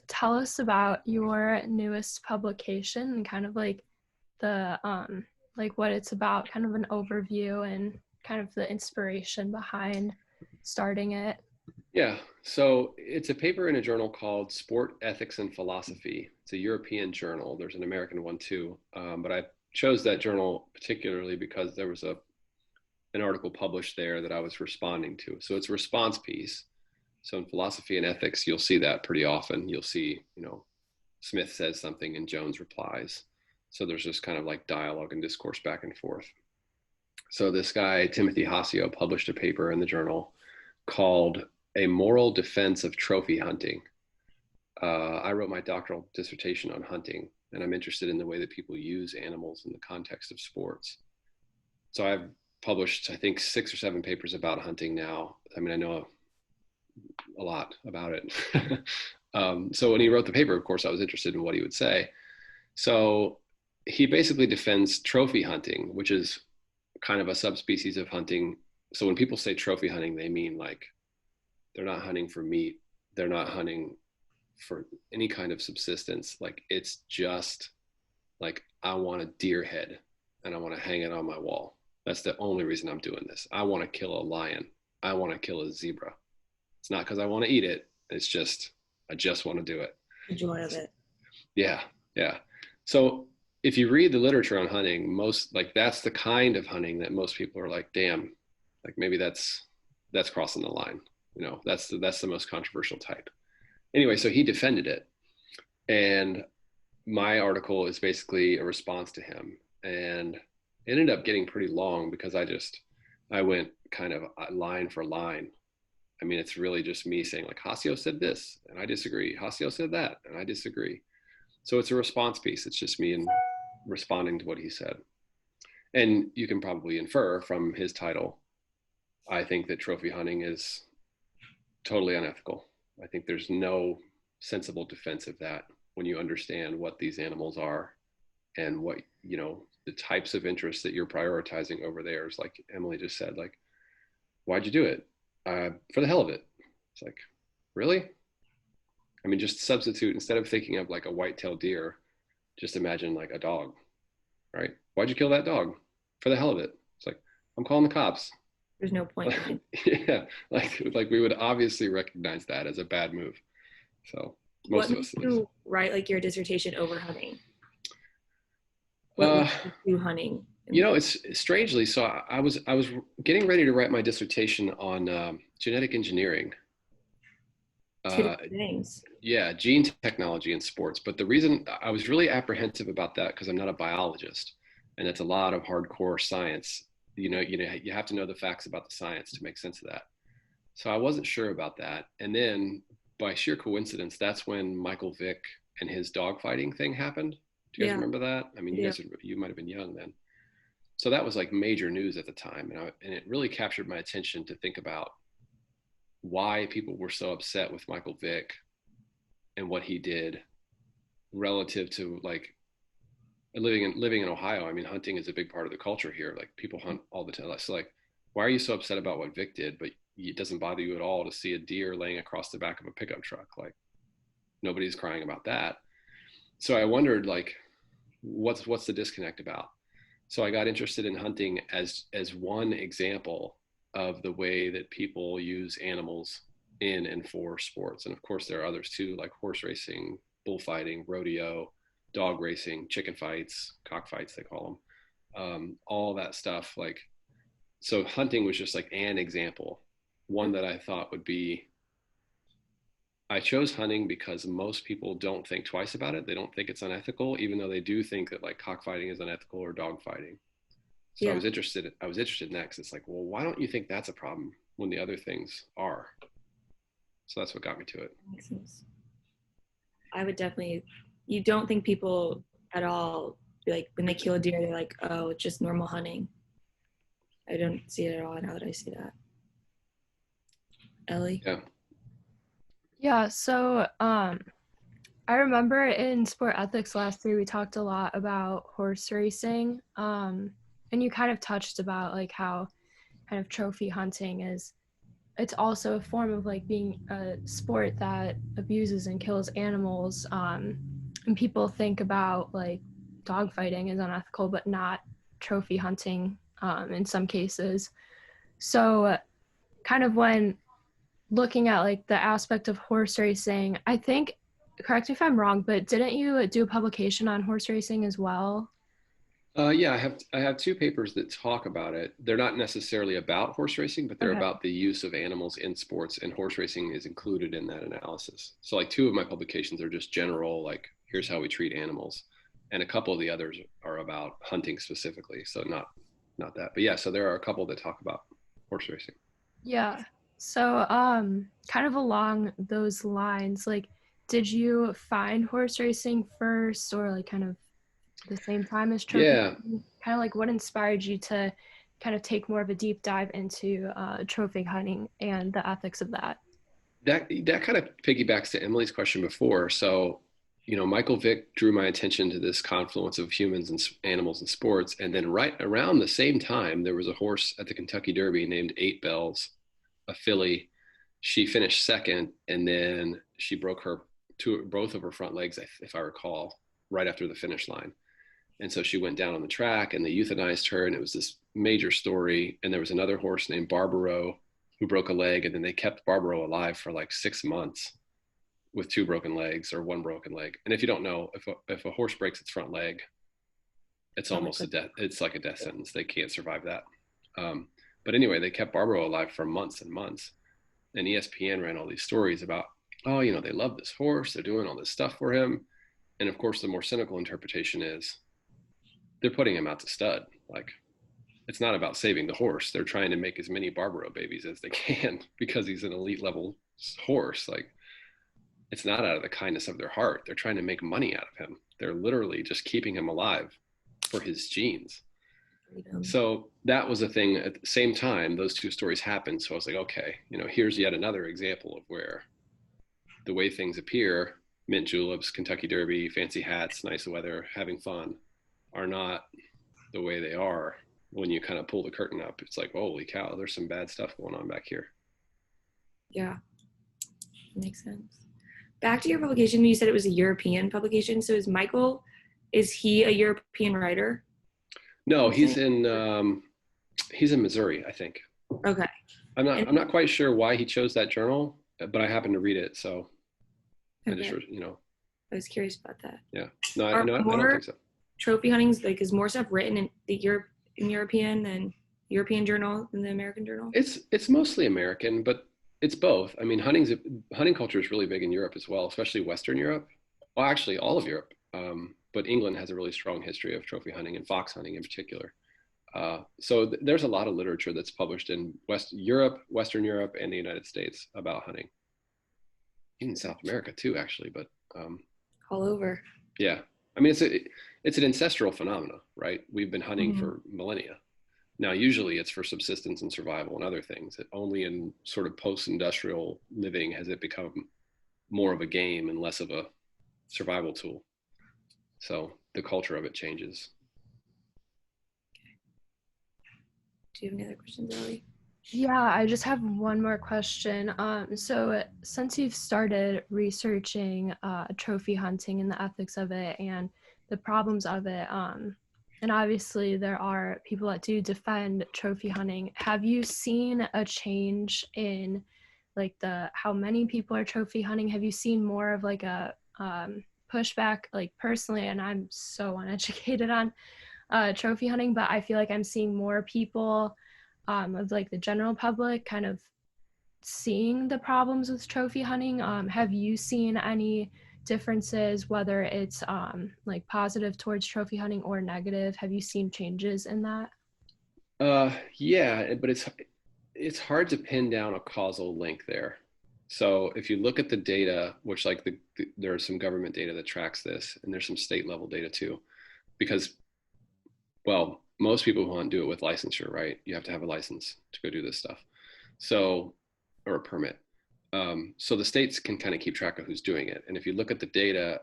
tell us about your newest publication and kind of like the like what it's about, kind of an overview and kind of the inspiration behind starting it? Yeah, so it's a paper in a journal called Sport Ethics and Philosophy. It's a European journal. There's an American one too, but I chose that journal particularly because there was an article published there that I was responding to. So it's a response piece. So in philosophy and ethics, you'll see that pretty often. You'll see, Smith says something and Jones replies. So there's this kind of like dialogue and discourse back and forth. So this guy, Timothy Hassio, published a paper in the journal called A Moral Defense of Trophy Hunting. I wrote my doctoral dissertation on hunting, and I'm interested in the way that people use animals in the context of sports. So I've published, I think, 6 or 7 papers about hunting now. I mean, I know a lot about it. So when he wrote the paper, of course, I was interested in what he would say. So he basically defends trophy hunting, which is kind of a subspecies of hunting. So when people say trophy hunting, they mean like they're not hunting for meat. They're not hunting for any kind of subsistence. Like it's just like, I want a deer head and I want to hang it on my wall. That's the only reason I'm doing this. I want to kill a lion. I want to kill a zebra. It's not because I want to eat it. It's just, I just want to do it. The joy of it. Yeah. Yeah. So if you read the literature on hunting, most like that's the kind of hunting that most people are like, damn, like maybe that's crossing the line. That's the most controversial type. Anyway, so he defended it. And my article is basically a response to him. And it ended up getting pretty long because I went kind of line for line. I mean, it's really just me saying like, Hassio said this and I disagree. Hassio said that and I disagree. So it's a response piece. It's just me and responding to what he said. And you can probably infer from his title, I think that trophy hunting is totally unethical. I think there's no sensible defense of that when you understand what these animals are and what, the types of interests that you're prioritizing over theirs. Like Emily just said, like, why'd you do it? For the hell of it. It's like, really? I mean, just substitute, instead of thinking of like a white-tailed deer, just imagine like a dog, right? Why'd you kill that dog? For the hell of it. It's like, I'm calling the cops. There's no point. Yeah, like we would obviously recognize that as a bad move. So most of us. What made you write like your dissertation over hunting? What made you do hunting? It's strangely. So I was getting ready to write my dissertation on genetic engineering. Two different things. Yeah, gene technology in sports. But the reason I was really apprehensive about that, because I'm not a biologist, and it's a lot of hardcore science. You have to know the facts about the science to make sense of that. So I wasn't sure about that. And then by sheer coincidence, that's when Michael Vick and his dogfighting thing happened. Do you guys remember that? I mean, you might have been young then. So that was like major news at the time. And it really captured my attention to think about why people were so upset with Michael Vick and what he did relative to like living in Ohio. I mean, hunting is a big part of the culture here. Like people hunt all the time. So like, why are you so upset about what Vic did, but it doesn't bother you at all to see a deer laying across the back of a pickup truck? Like nobody's crying about that. So I wondered like, what's the disconnect about? So I got interested in hunting as one example of the way that people use animals in and for sports. And of course there are others too, like horse racing, bullfighting, rodeo, dog racing, chicken fights, cockfights, they call them, all that stuff. Like, so hunting was just like an example, one that I thought would be, I chose hunting because most people don't think twice about it. They don't think it's unethical, even though they do think that like cockfighting is unethical or dog fighting. So yeah. I was interested in that because it's like, well, why don't you think that's a problem when the other things are? So that's what got me to it. Makes sense. I would definitely, you don't think people at all, like when they kill a deer, they're like, oh, it's just normal hunting. I don't see it at all now that I see that. Ellie? Yeah. Yeah, so I remember in sport ethics last year, we talked a lot about horse racing. And you kind of touched about like how kind of trophy hunting is it's also a form of like being a sport that abuses and kills animals. And people think about like dogfighting as unethical, but not trophy hunting in some cases. So, kind of when looking at like the aspect of horse racing, I think, correct me if I'm wrong, but didn't you do a publication on horse racing as well? Yeah, I have two papers that talk about it. They're not necessarily about horse racing, but they're Okay. about the use of animals in sports, and horse racing is included in that analysis. So, like, two of my publications are just general, like, here's how we treat animals, and a couple of the others are about hunting specifically. So, not that, but yeah. So there are a couple that talk about horse racing. Yeah. So, kind of along those lines, like, did you find horse racing first or like kind of the same time as trophy Yeah, hunting? Kind of like what inspired you to kind of take more of a deep dive into trophy hunting and the ethics of that? that kind of piggybacks to Emily's question before. So, Michael Vick drew my attention to this confluence of humans and animals and sports, and then right around the same time, there was a horse at the Kentucky Derby named Eight Bells, a filly. She finished second, and then she broke both of her front legs, if I recall, right after the finish line. And so she went down on the track, and they euthanized her, and it was this major story. And there was another horse named Barbaro who broke a leg, and then they kept Barbaro alive for like 6 months with two broken legs or one broken leg. And if you don't know, if a horse breaks its front leg, it's Oh my almost a god. death. It's like a death sentence. They can't survive that. Um, but anyway, they kept Barbaro alive for months and months. And ESPN ran all these stories about, oh, they love this horse. They're doing all this stuff for him. And of course, the more cynical interpretation is they're putting him out to stud. Like, it's not about saving the horse. They're trying to make as many Barbaro babies as they can because he's an elite level horse. Like, it's not out of the kindness of their heart. They're trying to make money out of him. They're literally just keeping him alive for his genes. Freedom. So that was a thing. At the same time, those two stories happened. So I was like, okay, here's yet another example of where the way things appear, mint juleps, Kentucky Derby, fancy hats, nice weather, having fun, are not the way they are when you kind of pull the curtain up. It's like, holy cow, there's some bad stuff going on back here. Yeah, makes sense. Back to your publication, you said it was a European publication. So is he a European writer? No, he's in Missouri, I think. Okay. And I'm not quite sure why he chose that journal, but I happened to read it, so I just okay. I was curious about that. yeah. No, Are I don't more think so. trophy huntings like is more stuff written in European than European journal than the American journal? It's mostly American, but it's both. I mean, hunting culture is really big in Europe as well, especially Western Europe. Well, actually, all of Europe. But England has a really strong history of trophy hunting and fox hunting in particular. So there's a lot of literature that's published in Western Europe, and the United States about hunting. In South America too, actually. But All over. yeah, I mean, it's an ancestral phenomena, right? We've been hunting Mhm. for millennia. Now, usually it's for subsistence and survival and other things. Only in sort of post-industrial living has it become more of a game and less of a survival tool. So the culture of it changes. Do you have any other questions, Ellie? Yeah, I just have one more question. So since you've started researching trophy hunting and the ethics of it and the problems of it, and obviously there are people that do defend trophy hunting, have you seen a change in like the how many people are trophy hunting? Have you seen more of like a pushback? Like personally, and I'm so uneducated on trophy hunting, but I feel like I'm seeing more people of like the general public kind of seeing the problems with trophy hunting. Have you seen any differences, whether it's like positive towards trophy hunting or negative? Have you seen changes in that? Yeah, but it's hard to pin down a causal link there. So if you look at the data, which like there's some government data that tracks this, and there's some state level data too, because well, most people who want to do it with licensure, right? You have to have a license to go do this stuff. So, or a permit. So the states can kind of keep track of who's doing it. And if you look at the data,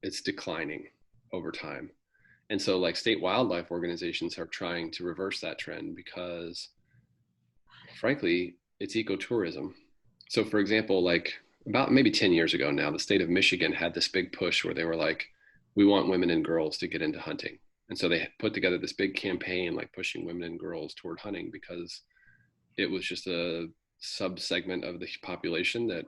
it's declining over time. And so like state wildlife organizations are trying to reverse that trend because frankly, it's ecotourism. So for example, like about maybe 10 years ago now, the state of Michigan had this big push where they were like, we want women and girls to get into hunting. And so they put together this big campaign, like pushing women and girls toward hunting because it was just a sub-segment of the population that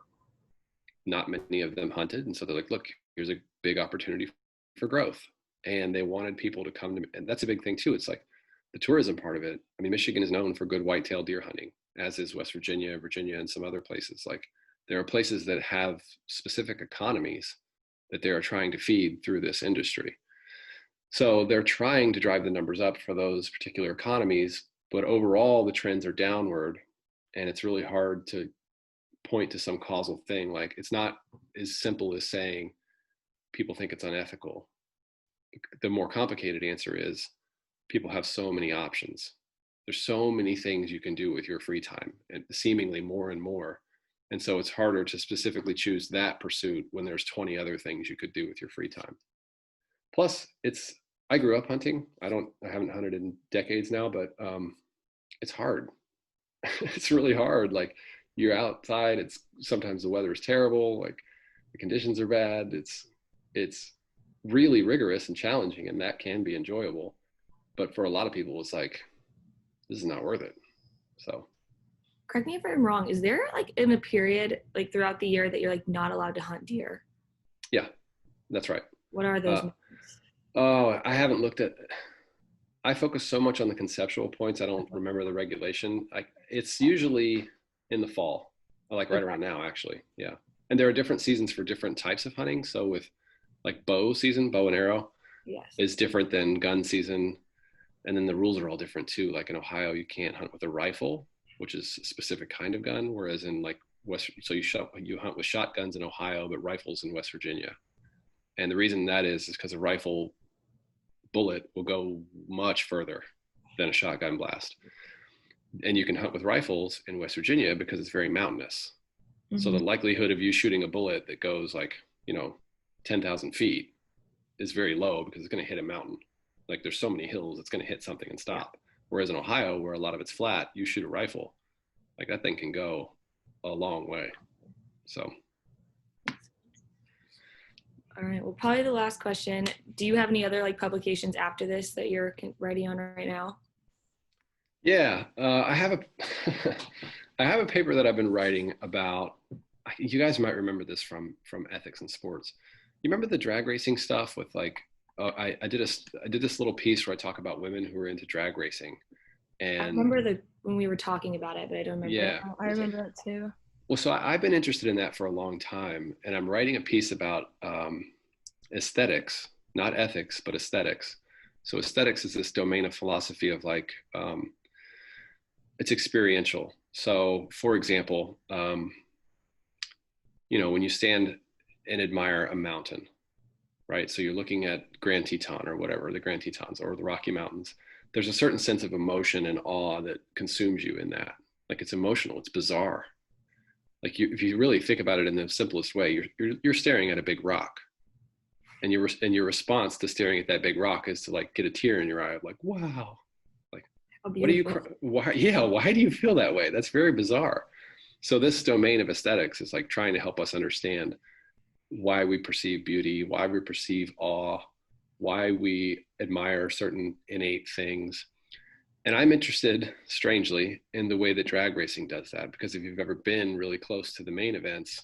not many of them hunted. And so they're like, look, here's a big opportunity for growth. And they wanted people to come to, and that's a big thing too. It's like the tourism part of it. I mean, Michigan is known for good whitetail deer hunting, as is West Virginia, Virginia, and some other places. Like there are places that have specific economies that they are trying to feed through this industry. So they're trying to drive the numbers up for those particular economies, but overall the trends are downward, and it's really hard to point to some causal thing. Like it's not as simple as saying people think it's unethical. The more complicated answer is people have so many options. There's so many things you can do with your free time, and seemingly more and more. And so it's harder to specifically choose that pursuit when there's 20 other things you could do with your free time. Plus, I grew up hunting. I haven't hunted in decades now, but it's hard. It's really hard. Like you're outside. It's sometimes the weather is terrible. Like the conditions are bad. It's really rigorous and challenging, and that can be enjoyable. But for a lot of people, it's like, this is not worth it. So Correct me if I'm wrong. Is there like in a period like throughout the year that you're like not allowed to hunt deer? yeah, that's right. What are those? Oh, I haven't looked at, I focus so much on the conceptual points. I don't remember the regulation. It's usually in the fall, like right around now, actually. Yeah. And there are different seasons for different types of hunting. So with like bow season, bow and arrow, Yes, is different than gun season. And then the rules are all different too. Like in Ohio, you can't hunt with a rifle, which is a specific kind of gun. Whereas in like so you hunt with shotguns in Ohio, but rifles in West Virginia. And the reason that is because a rifle bullet will go much further than a shotgun blast. And you can hunt with rifles in West Virginia because it's very mountainous. Mm-hmm. So the likelihood of you shooting a bullet that goes like, 10,000 feet is very low because it's going to hit a mountain. Like there's so many hills, it's going to hit something and stop. Whereas in Ohio, where a lot of it's flat, you shoot a rifle, like that thing can go a long way. So. All right. Well, probably the last question. Do you have any other like publications after this that you're writing on right now? Yeah, I have I have a paper that I've been writing about. You guys might remember this from ethics and sports. You remember the drag racing stuff with like, I did this little piece where I talk about women who are into drag racing. And I remember when we were talking about it, but I don't remember. Yeah, I remember that too. Well, so I've been interested in that for a long time, and I'm writing a piece about aesthetics, not ethics, but aesthetics. So aesthetics is this domain of philosophy of like, it's experiential. So for example, when you stand and admire a mountain, right? So you're looking at Grand Teton or whatever, the Grand Tetons or the Rocky Mountains. There's a certain sense of emotion and awe that consumes you in that. Like it's emotional, it's bizarre. Like if you really think about it in the simplest way, you're staring at a big rock, and your response to staring at that big rock is to like get a tear in your eye of like, wow, like what do you why do you feel that way? That's very bizarre. So this domain of aesthetics is like trying to help us understand why we perceive beauty, why we perceive awe, why we admire certain innate things. And I'm interested, strangely, in the way that drag racing does that, because if you've ever been really close to the main events,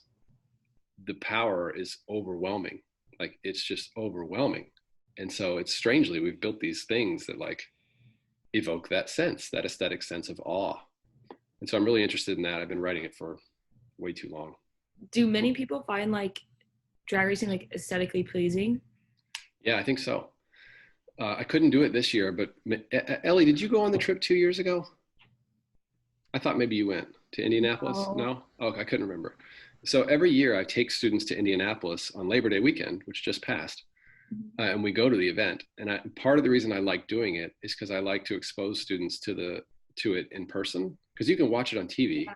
the power is overwhelming. Like it's just overwhelming. And so it's strangely, we've built these things that like evoke that sense, that aesthetic sense of awe. And so I'm really interested in that. I've been writing it for way too long. Do many people find like drag racing like aesthetically pleasing? Yeah, I think so. I couldn't do it this year, but Ellie, did you go on the trip 2 years ago? I thought maybe you went to Indianapolis. No? Oh, I couldn't remember. So every year I take students to Indianapolis on Labor Day weekend, which just passed, and we go to the event. And part of the reason I like doing it is because I like to expose students to it in person, because you can watch it on TV,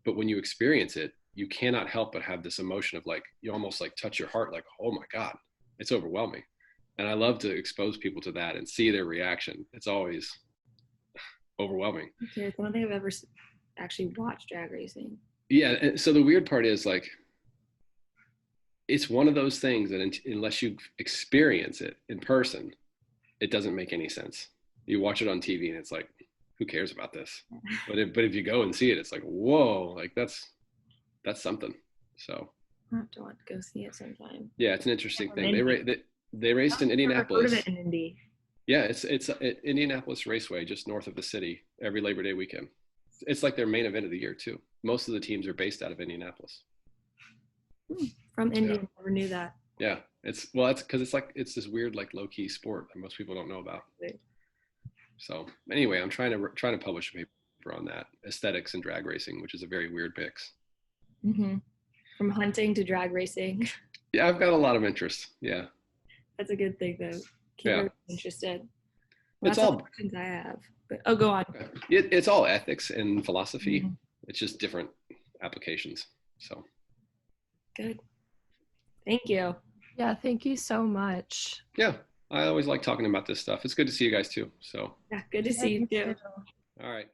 but when you experience it, you cannot help but have this emotion of like, you almost like touch your heart, like, oh my God, it's overwhelming. And I love to expose people to that and see their reaction. It's always overwhelming. Okay, I don't think I've ever actually watch drag racing. Yeah. And so the weird part is like, it's one of those things that unless you experience it in person, it doesn't make any sense. You watch it on TV and it's like, who cares about this? But if you go and see it, it's like, whoa, like that's something. So I have to want to go see it sometime. yeah, it's an interesting thing. Indy. They raced in I've never heard Indianapolis. of it in Indy. Yeah, it's at Indianapolis Raceway, just north of the city, every Labor Day weekend. It's like their main event of the year too. Most of the teams are based out of Indianapolis. From Indy, Yeah. I never knew that. Yeah, it's because it's this weird like low key sport that most people don't know about. Right. So anyway, I'm trying to publish a paper on that, aesthetics and drag racing, which is a very weird mix. Mm-hmm. From hunting to drag racing. Yeah, I've got a lot of interest. Yeah, That's a good thing, though. Keep Yeah. everyone interested. Well, It's that's all all- the questions I have. But go on. it's all ethics and philosophy. Mhm. It's just different applications. So Good. Thank you. Yeah, thank you so much. yeah, I always like talking about this stuff. It's good to see you guys too. So Yeah, good to see you too. all right.